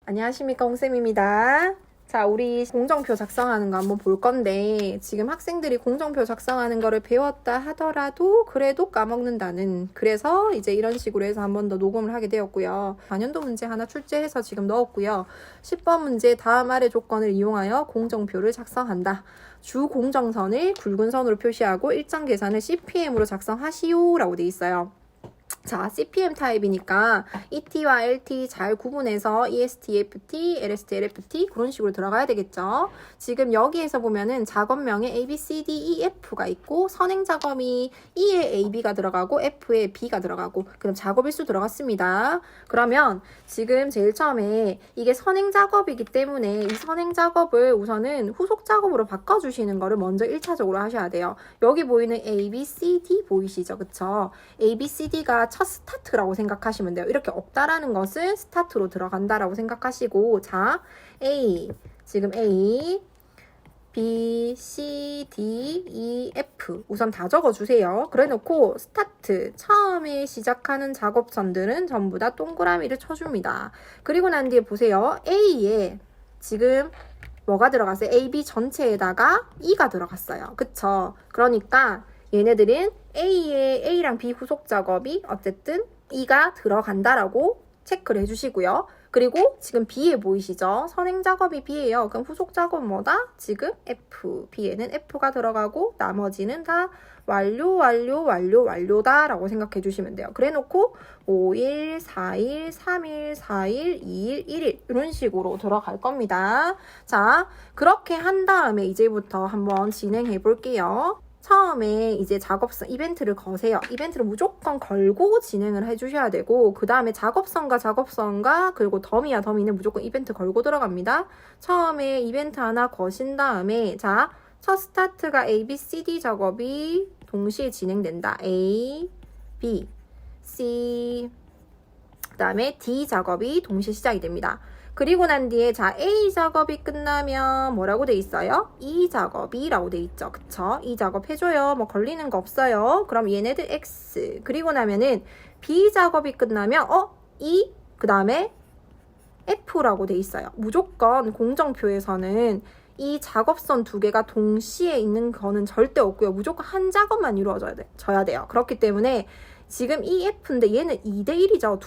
안녕하십니까, 홍쌤입니다. 자, 우리 공정표 작성하는 거 한번 볼 건데, 지금 학생들이 공정표 작성하는 거를 배웠다 하더라도 그래도 까먹는다는, 그래서 이제 이런 식으로 해서 한 번 더 녹음을 하게 되었고요. 4년도 문제 하나 출제해서 지금 넣었고요. 10번 문제 다음 아래 조건을 이용하여 공정표를 작성한다. 주 공정선을 굵은 선으로 표시하고 일정 계산을 CPM으로 작성하시오 라고 돼 있어요. 자, CPM 타입이니까 ET와 LT 잘 구분해서 EST, FT, LST, LFT 그런 식으로 들어가야 되겠죠. 지금 여기에서 보면은 작업명에 A, B, C, D, E, F가 있고 선행 작업이 E에 A, B가 들어가고 F에 B가 들어가고 그럼 작업일수 들어갔습니다. 그러면 지금 제일 처음에 이게 선행 작업이기 때문에 이 선행 작업을 우선은 후속 작업으로 바꿔주시는 거를 먼저 1차적으로 하셔야 돼요. 여기 보이는 A, B, C, D 보이시죠? 그쵸? A, B, C, D가 첫 스타트라고 생각하시면 돼요. 이렇게 없다라는 것은 스타트로 들어간다라고 생각하시고, 자, A, 지금 A, B, C, D, E, F 우선 다 적어주세요. 그래놓고 스타트, 처음에 시작하는 작업선들은 전부 다 동그라미를 쳐줍니다. 그리고 난 뒤에 보세요. A에 지금 뭐가 들어갔어요? A, B 전체에다가 E가 들어갔어요. 그쵸? 그러니까 얘네들은 A에 A랑 B 후속 작업이 어쨌든 E가 들어간다라고 체크를 해주시고요. 그리고 지금 B에 보이시죠? 선행 작업이 B예요. 그럼 후속 작업은 뭐다? 지금 F. B에는 F가 들어가고 나머지는 다 완료다 라고 생각해 주시면 돼요. 그래 놓고 5일, 4일, 3일, 4일, 2일, 1일 이런 식으로 들어갈 겁니다. 자, 그렇게 한 다음에 이제부터 한번 진행해 볼게요. 처음에 이제 작업선 이벤트를 거세요. 이벤트를 무조건 걸고 진행을 해주셔야 되고 그 다음에 작업선과 그리고 더미는 무조건 이벤트 걸고 들어갑니다. 처음에 이벤트 하나 거신 다음에 자, 첫 스타트가 A, B, C, D 작업이 동시에 진행된다. A, B, C 그 다음에 D 작업이 동시에 시작이 됩니다. 그리고 난 뒤에 자 A 작업이 끝나면 뭐라고 돼 있어요? E 작업이라고 돼 있죠. 그쵸? E 작업 해줘요. 뭐 걸리는 거 없어요. 그럼 얘네들 X. 그리고 나면은 B 작업이 끝나면 E 그 다음에 F라고 돼 있어요. 무조건 공정표에서는 이 작업선 두 개가 동시에 있는 거는 절대 없고요. 무조건 한 작업만 이루어져야 돼요. 그렇기 때문에 지금 이 F인데 얘는 2대1이죠.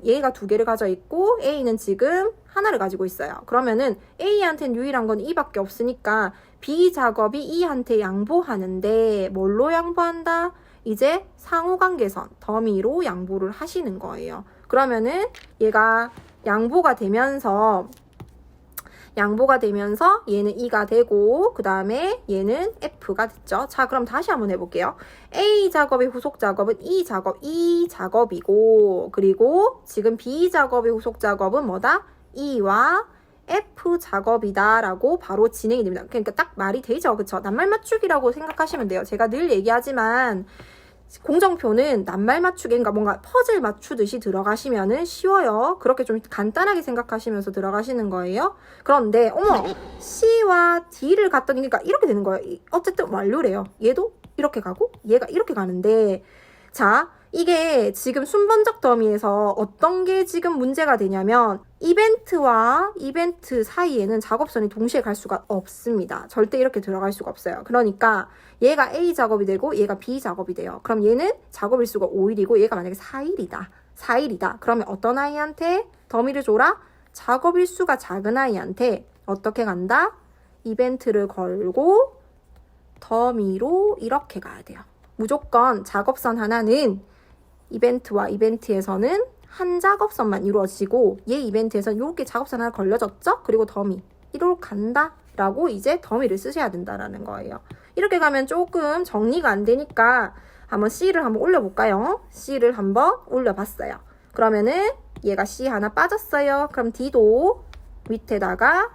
얘가 두 개를 가져 있고 A는 지금 하나를 가지고 있어요. 그러면은 A한테는 유일한 건 E밖에 없으니까 B 작업이 E한테 양보하는데 뭘로 양보한다? 이제 상호관계선, 더미로 양보를 하시는 거예요. 그러면은 얘가 양보가 되면서 얘는 E가 되고 그 다음에 얘는 F가 됐죠. 자, 그럼 다시 한번 해볼게요. A 작업의 후속 작업은 E 작업이고 그리고 지금 B 작업의 후속 작업은 뭐다? E와 F 작업이다 라고 바로 진행이 됩니다. 그러니까 딱 말이 되죠. 그쵸? 낱말 맞추기라고 생각하시면 돼요. 제가 늘 얘기하지만 공정표는 낱말 맞추기, 그러니까 뭔가 퍼즐 맞추듯이 들어가시면은 쉬워요. 그렇게 좀 간단하게 생각하시면서 들어가시는 거예요. 그런데, C와 D를 갖더니, 그러니까 이렇게 되는 거예요. 어쨌든 완료래요. 얘도 이렇게 가고, 얘가 이렇게 가는데, 자, 이게 지금 순번적 더미에서 어떤 게 지금 문제가 되냐면 이벤트와 이벤트 사이에는 작업선이 동시에 갈 수가 없습니다. 절대 이렇게 들어갈 수가 없어요. 그러니까 얘가 A 작업이 되고 얘가 B 작업이 돼요. 그럼 얘는 작업일수가 5일이고 얘가 만약에 4일이다. 그러면 어떤 아이한테 더미를 줘라? 작업일수가 작은 아이한테 어떻게 간다? 이벤트를 걸고 더미로 이렇게 가야 돼요. 무조건 작업선 하나는 이벤트와 이벤트에서는 한 작업선만 이루어지고 얘 이벤트에서는 이렇게 작업선 하나 걸려졌죠? 그리고 더미 이렇게 간다 라고 이제 더미를 쓰셔야 된다라는 거예요. 이렇게 가면 조금 정리가 안 되니까 한번 C를 한번 올려볼까요? C를 한번 올려봤어요. 그러면은 얘가 C 하나 빠졌어요. 그럼 D도 밑에다가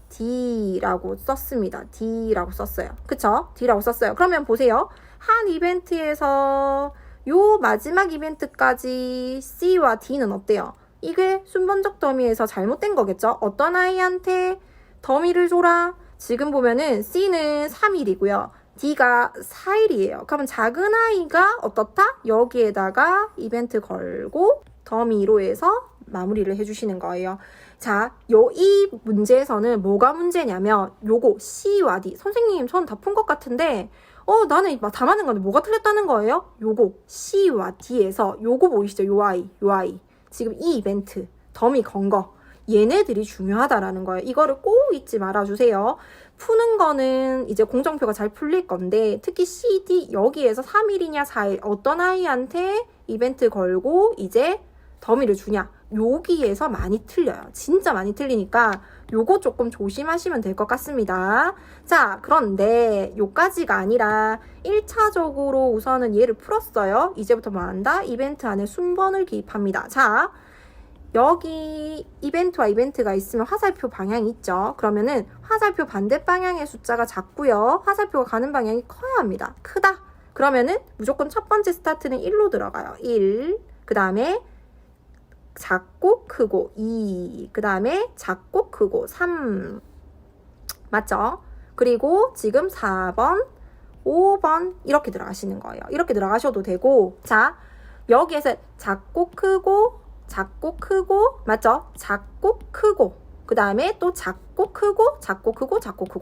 D라고 썼습니다. D라고 썼어요. 그쵸? D라고 썼어요. 그러면 보세요. 한 이벤트에서 요 마지막 이벤트까지 C와 D는 어때요? 이게 순번적 더미에서 잘못된 거겠죠? 어떤 아이한테 더미를 줘라? 지금 보면은 C는 3일이고요. D가 4일이에요. 그러면 작은 아이가 어떻다? 여기에다가 이벤트 걸고 더미로 해서 마무리를 해주시는 거예요. 자, 이 문제에서는 뭐가 문제냐면 요거 C와 D. 선생님, 전 다 푼 것 같은데 나는 다 맞는 건데 뭐가 틀렸다는 거예요? 요거 C와 D에서 요거 보이시죠? 요 아이. 지금 이 이벤트, 더미 건 거. 얘네들이 중요하다라는 거예요. 이거를 꼭 잊지 말아주세요. 푸는 거는 이제 공정표가 잘 풀릴 건데 특히 C, D 여기에서 3일이냐 4일 어떤 아이한테 이벤트 걸고 이제 더미를 주냐 여기에서 많이 틀려요. 진짜 많이 틀리니까 요거 조금 조심하시면 될 것 같습니다. 자, 그런데 요까지가 아니라 1차적으로 우선은 얘를 풀었어요. 이제부터 뭐 한다? 이벤트 안에 순번을 기입합니다. 자, 여기 이벤트와 이벤트가 있으면 화살표 방향이 있죠. 그러면은 화살표 반대 방향의 숫자가 작고요. 화살표가 가는 방향이 커야 합니다. 크다. 그러면은 무조건 첫 번째 스타트는 1로 들어가요. 1. 그 다음에 작고 크고 2. 그 다음에 작고 크고 3. 맞죠? 그리고 지금 4번, 5번 이렇게 들어가시는 거예요. 이렇게 들어가셔도 되고 자, 여기에서 작고 크고 맞죠? 작고 크고 그 다음에 또 작고 크고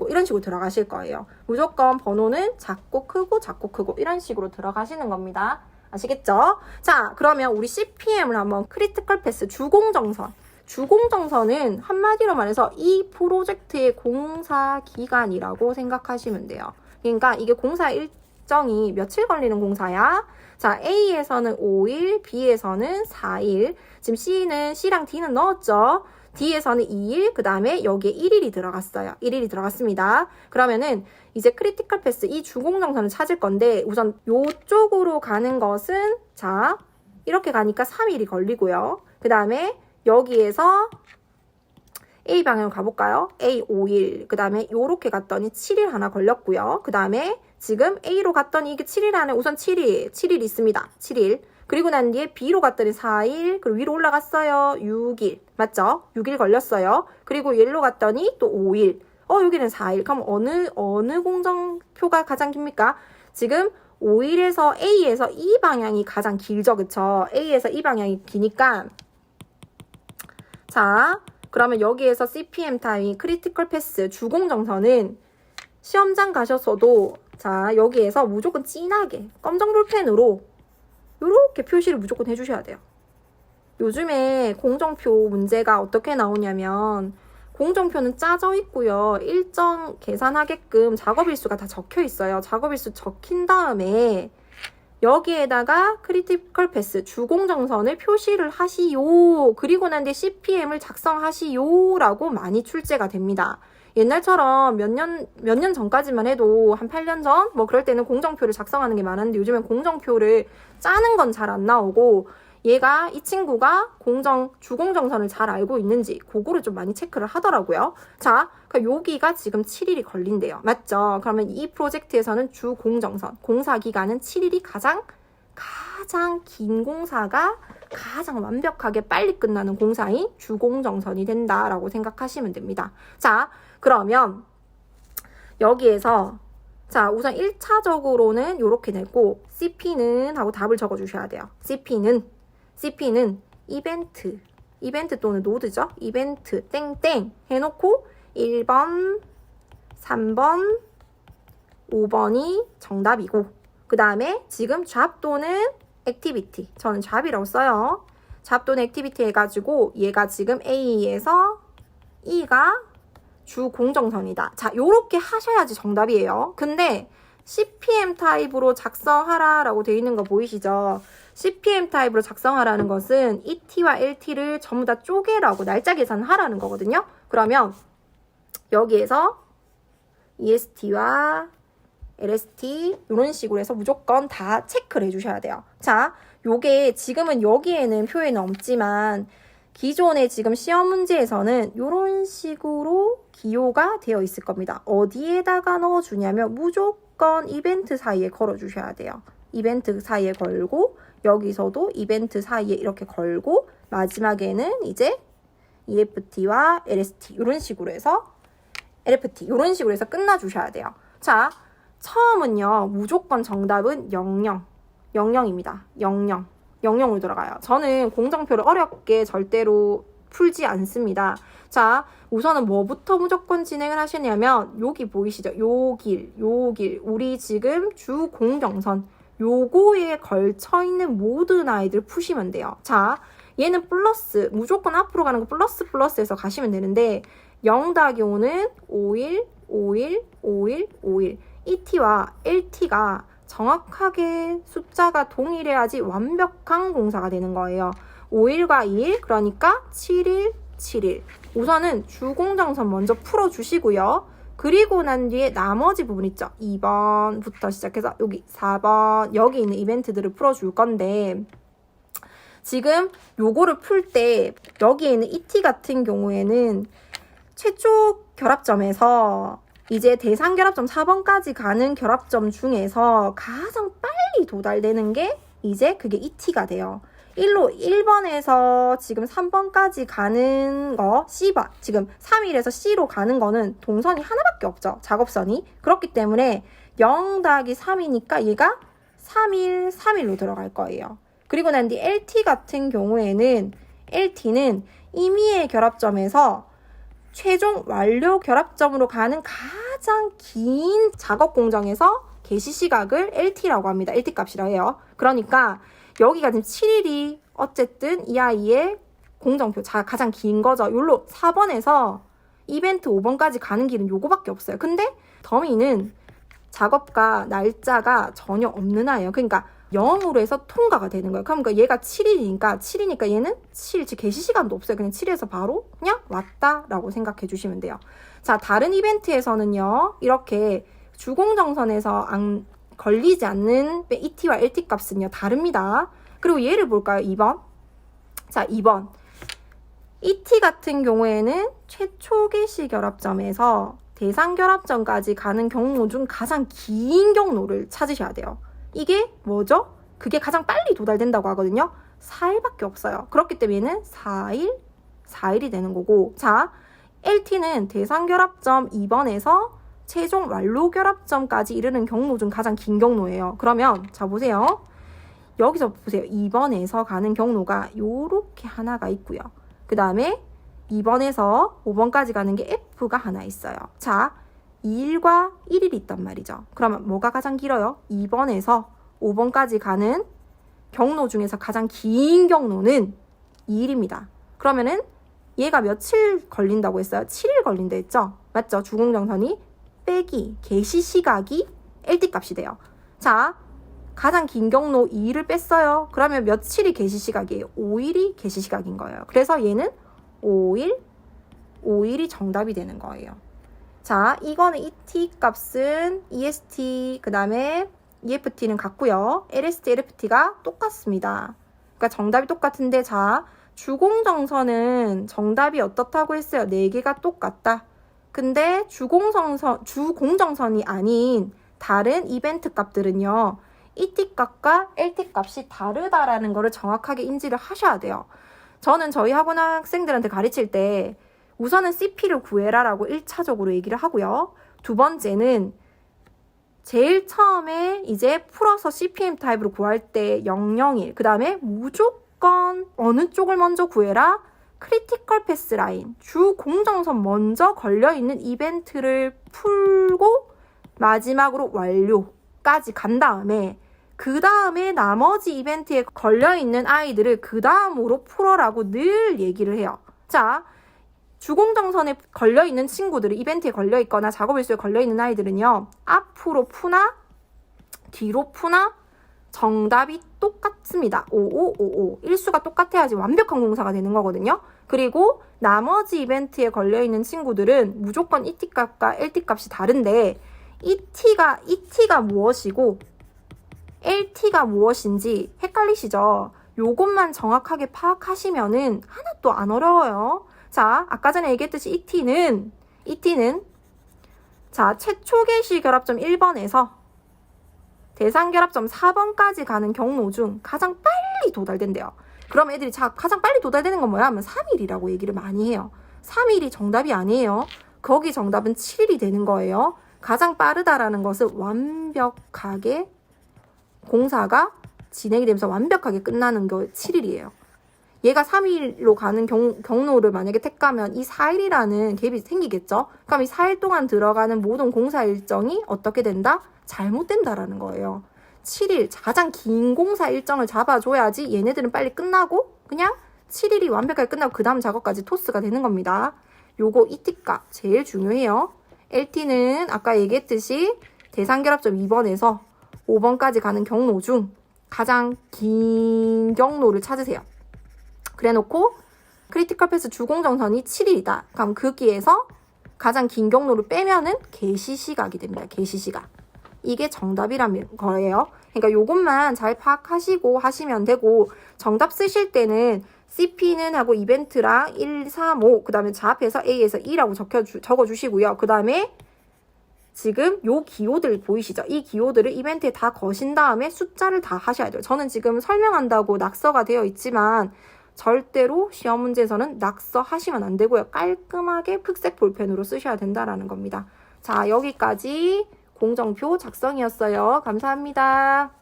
이런 식으로 들어가실 거예요. 무조건 번호는 작고 크고 이런 식으로 들어가시는 겁니다. 아시겠죠? 자, 그러면 우리 CPM을 한번 크리티컬 패스 주공정선은 한마디로 말해서 이 프로젝트의 공사 기간이라고 생각하시면 돼요. 그러니까 이게 공사 일정이 며칠 걸리는 공사야? 자, A에서는 5일, B에서는 4일, 지금 C랑 D는 넣었죠? D에서는 2일, 그 다음에 여기에 1일이 들어갔어요. 1일이 들어갔습니다. 그러면은 이제 크리티컬 패스 이 주공정선을 찾을 건데 우선 요쪽으로 가는 것은 자, 이렇게 가니까 3일이 걸리고요. 그 다음에 여기에서 A 방향으로 가볼까요? A 5일, 그 다음에 요렇게 갔더니 7일 하나 걸렸고요. 그 다음에 지금 A로 갔더니 이게 7일 안에 우선 7일 있습니다. 7일. 그리고 난 뒤에 B로 갔더니 4일, 그리고 위로 올라갔어요. 6일. 맞죠? 6일 걸렸어요. 그리고 얘로 갔더니 또 5일. 여기는 4일. 그럼 어느 공정표가 가장 깁니까? 지금 5일에서 A에서 이 방향이 가장 길죠. 그쵸? A에서 이 방향이 기니까 자, 그러면 여기에서 CPM 타임 크리티컬 패스 주공정선은 시험장 가셨어도 자, 여기에서 무조건 진하게 검정 볼펜으로 이렇게 표시를 무조건 해주셔야 돼요. 요즘에 공정표 문제가 어떻게 나오냐면 공정표는 짜져 있고요. 일정 계산하게끔 작업일수가 다 적혀 있어요. 작업일수 적힌 다음에 여기에다가 크리티컬 패스 주공정선을 표시를 하시오. 그리고 난 뒤에 CPM을 작성하시오 라고 많이 출제가 됩니다. 옛날처럼 몇 년 전까지만 해도 한 8년 전? 뭐 그럴 때는 공정표를 작성하는 게 많았는데 요즘엔 공정표를 짜는 건 잘 안 나오고 이 친구가 주공정선을 잘 알고 있는지 그거를 좀 많이 체크를 하더라고요. 자, 그러니까 여기가 지금 7일이 걸린대요. 맞죠? 그러면 이 프로젝트에서는 주공정선, 공사 기간은 7일이 가장 긴 공사가 가장 완벽하게 빨리 끝나는 공사인 주공정선이 된다라고 생각하시면 됩니다. 자, 그러면 여기에서 자, 우선 1차적으로는 이렇게 냈고 CP는 하고 답을 적어주셔야 돼요. CP는 이벤트 또는 노드죠. 이벤트 땡땡 해놓고 1번, 3번, 5번이 정답이고 그 다음에 지금 잡 또는 액티비티 저는 잡이라고 써요. 잡 또는 액티비티 해가지고 얘가 지금 A에서 E가 주공정선이다. 자, 요렇게 하셔야지 정답이에요. 근데 CPM 타입으로 작성하라 라고 되어 있는 거 보이시죠? CPM 타입으로 작성하라는 것은 ET와 LT를 전부 다 쪼개라고 날짜 계산하라는 거거든요. 그러면 여기에서 EST와 LST 이런 식으로 해서 무조건 다 체크를 해주셔야 돼요. 자, 요게 지금은 여기에는 표에는 없지만 기존에 지금 시험 문제에서는 이런 식으로 기호가 되어 있을 겁니다. 어디에다가 넣어주냐면 무조건 이벤트 사이에 걸어주셔야 돼요. 이벤트 사이에 걸고 여기서도 이벤트 사이에 이렇게 걸고 마지막에는 이제 EFT와 LST 이런 식으로 해서 LFT 이런 식으로 해서 끝나주셔야 돼요. 자, 처음은요. 무조건 정답은 00입니다. 00. 영영으로 들어가요. 저는 공정표를 어렵게 절대로 풀지 않습니다. 자, 우선은 뭐부터 무조건 진행을 하시냐면 여기 보이시죠? 요 길. 우리 지금 주공정선 요거에 걸쳐있는 모든 아이들 푸시면 돼요. 자, 얘는 플러스, 무조건 앞으로 가는 거 플러스에서 가시면 되는데 0-5는 5일. 이 t와 LT가 정확하게 숫자가 동일해야지 완벽한 공사가 되는 거예요. 5일과 2일, 그러니까 7일. 우선은 주공정선 먼저 풀어주시고요. 그리고 난 뒤에 나머지 부분 있죠. 2번부터 시작해서 여기 4번, 여기 있는 이벤트들을 풀어줄 건데 지금 요거를 풀 때 여기에 있는 ET 같은 경우에는 최초 결합점에서 이제 대상 결합점 4번까지 가는 결합점 중에서 가장 빨리 도달되는 게 이제 그게 ET가 돼요. 1번에서 지금 3번까지 가는 거 C번, 지금 3일에서 C로 가는 거는 동선이 하나밖에 없죠. 작업선이. 그렇기 때문에 0-3이니까 얘가 3일로 들어갈 거예요. 그리고 난 뒤 LT 같은 경우에는 LT는 임의의 결합점에서 최종 완료 결합점으로 가는 가장 긴 작업 공정에서 개시 시각을 LT라고 합니다. LT 값이라 해요. 그러니까 여기가 지금 7일이 어쨌든 이 아이의 공정표 가장 긴 거죠. 요로 4번에서 이벤트 5번까지 가는 길은 요거밖에 없어요. 근데 더미는 작업과 날짜가 전혀 없는 아이예요. 그러니까 0으로 해서 통과가 되는 거예요. 그러니까 얘가 7이니까 얘는 7, 즉 개시 시간도 없어요. 그냥 7에서 바로 그냥 왔다라고 생각해 주시면 돼요. 자, 다른 이벤트에서는요. 이렇게 주공정선에서 걸리지 않는 ET와 LT 값은요. 다릅니다. 그리고 얘를 볼까요? 2번. 자, 2번. ET 같은 경우에는 최초 개시 결합점에서 대상 결합점까지 가는 경로 중 가장 긴 경로를 찾으셔야 돼요. 이게 뭐죠? 그게 가장 빨리 도달된다고 하거든요. 4일밖에 없어요. 그렇기 때문에 얘는 4일이 되는 거고. 자, LT는 대상 결합점 2번에서 최종 완료 결합점까지 이르는 경로 중 가장 긴 경로예요. 그러면 자 보세요. 여기서 보세요. 2번에서 가는 경로가 요렇게 하나가 있고요. 그 다음에 2번에서 5번까지 가는 게 F가 하나 있어요. 자, 2일과 1일이 있단 말이죠. 그러면 뭐가 가장 길어요? 2번에서 5번까지 가는 경로 중에서 가장 긴 경로는 2일입니다. 그러면은 얘가 며칠 걸린다고 했어요? 7일 걸린다 했죠? 맞죠? 주공정선이 빼기 개시 시각이 LT 값이 돼요. 자, 가장 긴 경로 2일을 뺐어요. 그러면 며칠이 개시 시각이에요? 5일이 개시 시각인 거예요. 그래서 얘는 5일이 정답이 되는 거예요. 자, 이거는 ET 값은 EST, 그 다음에 EFT는 같고요. LST, LFT가 똑같습니다. 그러니까 정답이 똑같은데, 자, 주공정선은 정답이 어떻다고 했어요? 4개가 똑같다. 근데 주공정선이 아닌 다른 이벤트 값들은요. ET 값과 LT 값이 다르다라는 거를 정확하게 인지를 하셔야 돼요. 저는 저희 학원 학생들한테 가르칠 때 우선은 CP를 구해라라고 1차적으로 얘기를 하고요. 두 번째는 제일 처음에 이제 풀어서 CPM 타입으로 구할 때 001, 그 다음에 무조건 어느 쪽을 먼저 구해라? 크리티컬 패스 라인, 주 공정선 먼저 걸려있는 이벤트를 풀고 마지막으로 완료까지 간 다음에 그 다음에 나머지 이벤트에 걸려있는 아이들을 그 다음으로 풀어라고 늘 얘기를 해요. 자, 주공정선에 걸려있는 친구들은 이벤트에 걸려있거나 작업 일수에 걸려있는 아이들은요. 앞으로 푸나 뒤로 푸나 정답이 똑같습니다. 5555. 일수가 똑같아야지 완벽한 공사가 되는 거거든요. 그리고 나머지 이벤트에 걸려있는 친구들은 무조건 ET 값과 LT 값이 다른데 ET가 무엇이고 LT가 무엇인지 헷갈리시죠? 요것만 정확하게 파악하시면은 하나도 안 어려워요. 자, 아까 전에 얘기했듯이 ET는 자, 최초 개시 결합점 1번에서 대상 결합점 4번까지 가는 경로 중 가장 빨리 도달된대요. 그럼 애들이 가장 빨리 도달되는 건 뭐야? 하면 3일이라고 얘기를 많이 해요. 3일이 정답이 아니에요. 거기 정답은 7일이 되는 거예요. 가장 빠르다라는 것은 완벽하게 공사가 진행이 되면서 완벽하게 끝나는 게 7일이에요. 얘가 3일로 가는 경로를 만약에 택하면 이 4일이라는 갭이 생기겠죠? 그럼 이 4일 동안 들어가는 모든 공사 일정이 어떻게 된다? 잘못된다라는 거예요. 7일, 가장 긴 공사 일정을 잡아줘야지 얘네들은 빨리 끝나고 그냥 7일이 완벽하게 끝나고 그 다음 작업까지 토스가 되는 겁니다. 요거 ET값 제일 중요해요. LT는 아까 얘기했듯이 대상결합점 2번에서 5번까지 가는 경로 중 가장 긴 경로를 찾으세요. 그래놓고 크리티컬 패스 주공정선이 7일이다. 그럼 거기에서 가장 긴 경로를 빼면은 개시시각이 됩니다. 개시시각. 이게 정답이라는 거예요. 그러니까 요것만 잘 파악하시고 하시면 되고 정답 쓰실 때는 CP는 하고 이벤트랑 1, 3, 5 그 다음에 좌앞에서 A에서 E라고 적어주시고요. 그 다음에 지금 요 기호들 보이시죠? 이 기호들을 이벤트에 다 거신 다음에 숫자를 다 하셔야 돼요. 저는 지금 설명한다고 낙서가 되어 있지만 절대로 시험 문제에서는 낙서하시면 안 되고요. 깔끔하게 흑색 볼펜으로 쓰셔야 된다라는 겁니다. 자, 여기까지 공정표 작성이었어요. 감사합니다.